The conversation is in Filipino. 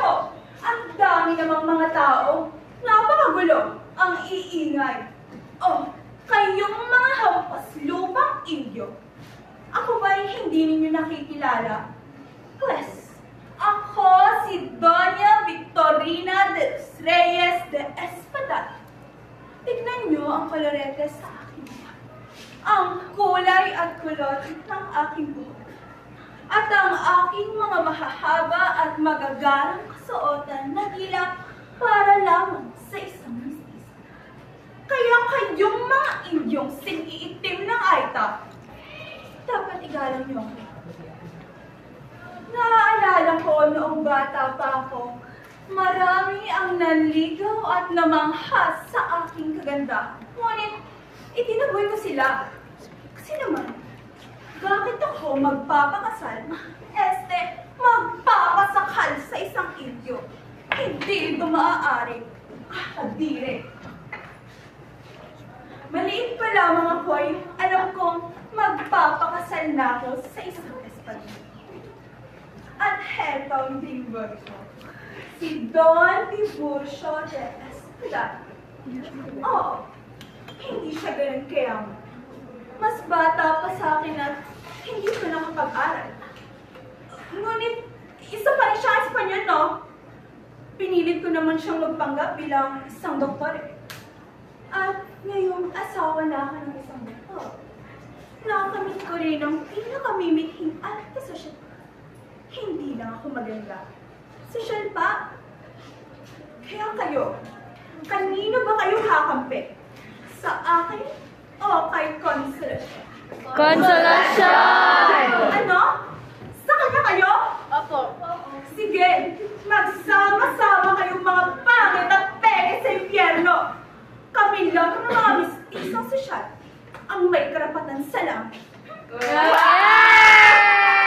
Nako, ang dami namang mga tao. Napakagulo ang iingay. Oh, kayong mga hampas lupang inyo. Ako ba'y hindi ninyo nakikilala? Pues, ako si Doña Victorina de los Reyes de Espadal. Tignan nyo ang kolorete sa akin. Ang kulay at kulot ng aking buhok. At ang aking mga mahahaba at magagarang kasuotan na gila para lamang sa isang mistis. Kaya kayong mga Indyong siniitim ng Aita, dapat igalang niyo ako. Naaalala ko noong bata pa ako, marami ang nanligaw at namangha sa aking kagandahan. Ngunit, itinaboy ko sila. Kasi naman, bakit ako magpapakasal? Magpapasakal sa isang Indyo. Hindi ito maaari. Kadire. Maliit pa lamang ako ay alam kong magpapakasal na ako sa isang espadil. At heto ang timbang ko. Si Don Tiburcio de Espadal. Oo, hindi siya ganun kayaman. Mas bata pa sa akin at hindi ko nakapag-aral. Ngunit, isa pa rin siya Espanyol, no? Pinilit ko naman siyang magpanggap bilang isang doktor. At ngayong asawa na ako ng isang doktor. Nakamit ko rin ang pinakamimithing alta sosyal. Hindi lang ako maganda. Sosyal pa. Kaya kayo, kanino ba kayo kakampi? Sa akin o kay Consolacion? Consolacion! Ano? Sa kanya kayo? Opo. Sige, magsama-sama kayong mga pangit at peke sa impyerno. Kami lang ang mga mistisang sosyal ang may karapatan sa langit. Yeah!